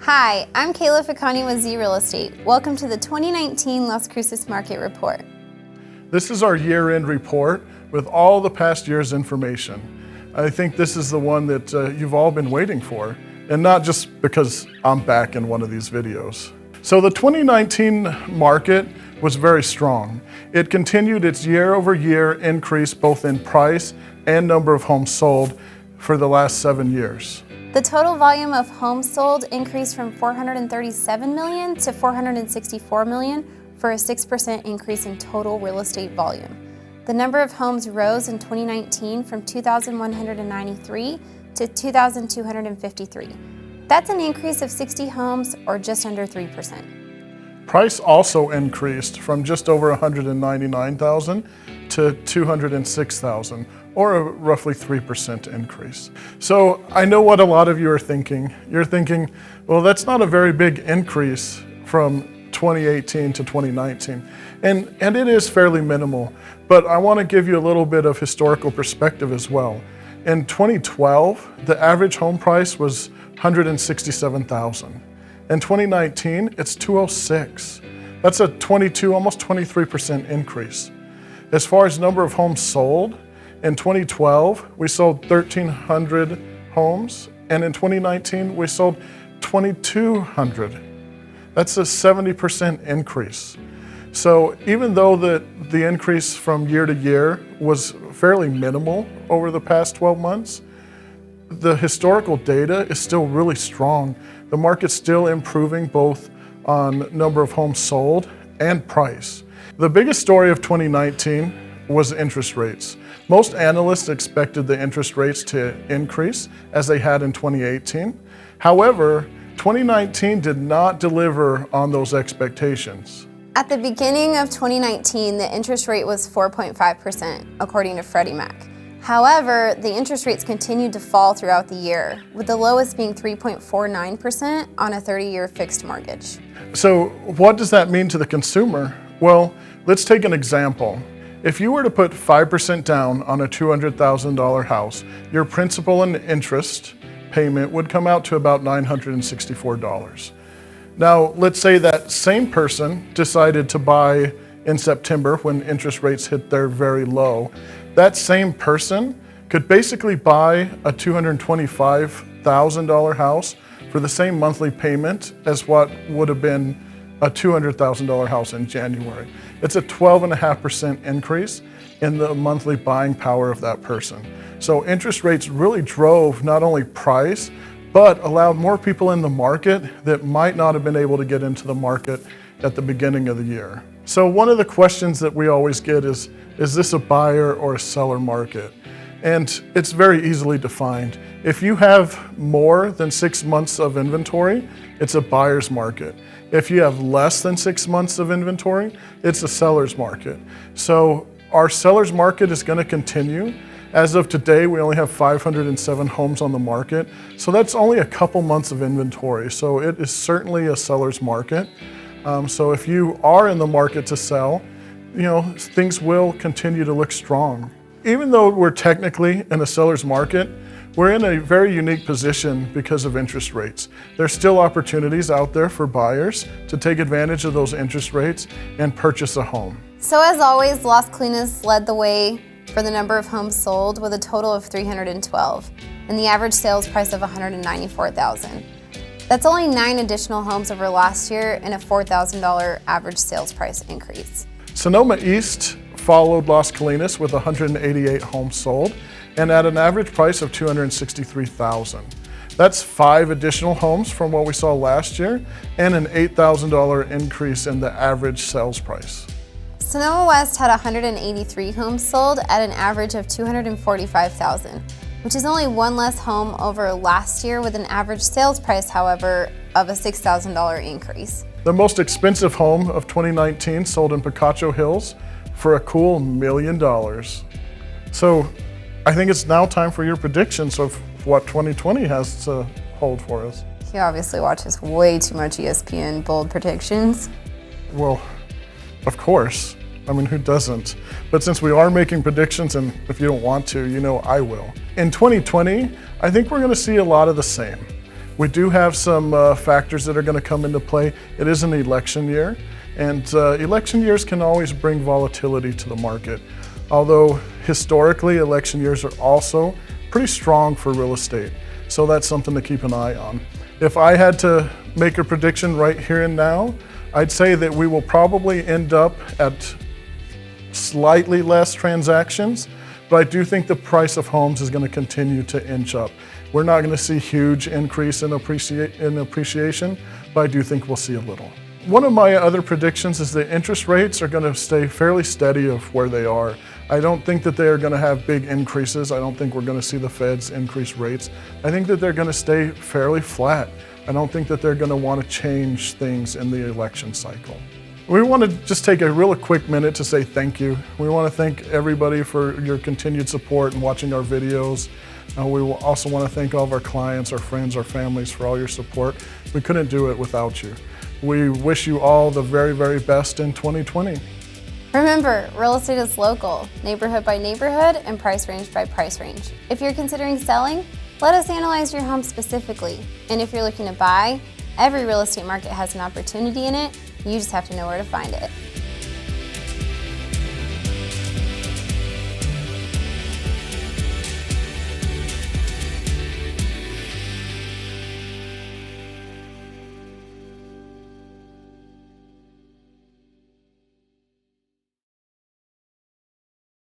Hi, I'm Kayla Fikany with Z Real Estate. Welcome to the 2019 Las Cruces Market Report. This is our year-end report with all the past year's information. I think this is the one that you've all been waiting for, and not just because I'm back in one of these videos. So the 2019 market was very strong. It continued its year-over-year increase both in price and number of homes sold for the last 7 years. The total volume of homes sold increased from 437 million to 464 million for a 6% increase in total real estate volume. The number of homes rose in 2019 from 2,193 to 2,253. That's an increase of 60 homes or just under 3%. Price also increased from just over 199,000 to 206,000, or a roughly 3% increase. So I know what a lot of you are thinking. You're thinking, well, that's not a very big increase from 2018 to 2019. And it is fairly minimal, but I want to give you a little bit of historical perspective as well. In 2012, the average home price was 167,000. In 2019, it's 206. That's a 22, almost 23% increase. As far as number of homes sold, in 2012, we sold 1,300 homes, and in 2019, we sold 2,200. That's a 70% increase. So even though the increase from year to year was fairly minimal over the past 12 months, the historical data is still really strong. The market's still improving both on number of homes sold and price. The biggest story of 2019 was interest rates. Most analysts expected the interest rates to increase as they had in 2018. However, 2019 did not deliver on those expectations. At the beginning of 2019, the interest rate was 4.5%, according to Freddie Mac. However, the interest rates continued to fall throughout the year, with the lowest being 3.49% on a 30-year fixed mortgage. So what does that mean to the consumer? Well, let's take an example. If you were to put 5% down on a $200,000 house, your principal and interest payment would come out to about $964. Now, let's say that same person decided to buy in September when interest rates hit their very low. That same person could basically buy a $225,000 house for the same monthly payment as what would have been a $200,000 house in January. It's a 12.5% increase in the monthly buying power of that person. So interest rates really drove not only price, but allowed more people in the market that might not have been able to get into the market at the beginning of the year. So one of the questions that we always get is this a buyer or a seller market? And it's very easily defined. If you have more than 6 months of inventory, it's a buyer's market. If you have less than 6 months of inventory, it's a seller's market. So our seller's market is going to continue. As of today, we only have 507 homes on the market. So that's only a couple months of inventory. So it is certainly a seller's market. So if you are in the market to sell, things will continue to look strong. Even though we're technically in a seller's market, we're in a very unique position because of interest rates. There's still opportunities out there for buyers to take advantage of those interest rates and purchase a home. So as always, Las Cruces led the way for the number of homes sold with a total of 312 and the average sales price of $194,000. That's only 9 additional homes over last year and a $4,000 average sales price increase. Sonoma East followed Las Colinas with 188 homes sold and at an average price of $263,000. That's 5 additional homes from what we saw last year and an $8,000 increase in the average sales price. Sonoma West had 183 homes sold at an average of $245,000, which is only 1 less home over last year with an average sales price, however, of a $6,000 increase. The most expensive home of 2019 sold in Picacho Hills for a cool $1 million. So I think it's now time for your predictions of what 2020 has to hold for us. He obviously watches way too much ESPN bold predictions. Well, of course. I mean, who doesn't? But since we are making predictions, and if you don't want to, I will. In 2020, I think we're going to see a lot of the same. We do have some factors that are going to come into play. It is an election year, and election years can always bring volatility to the market. Although historically, election years are also pretty strong for real estate. So that's something to keep an eye on. If I had to make a prediction right here and now, I'd say that we will probably end up at slightly less transactions, but I do think the price of homes is going to continue to inch up. We're not going to see huge increase in appreciation, but I do think we'll see a little. One of my other predictions is that interest rates are going to stay fairly steady of where they are. I don't think that they are going to have big increases. I don't think we're going to see the Feds increase rates. I think that they're going to stay fairly flat. I don't think that they're going to want to change things in the election cycle. We want to just take a real quick minute to say thank you. We want to thank everybody for your continued support and watching our videos. We will also want to thank all of our clients, our friends, our families for all your support. We couldn't do it without you. We wish you all the very, very best in 2020. Remember, real estate is local, neighborhood by neighborhood, and price range by price range. If you're considering selling, let us analyze your home specifically. And if you're looking to buy, every real estate market has an opportunity in it. You just have to know where to find it.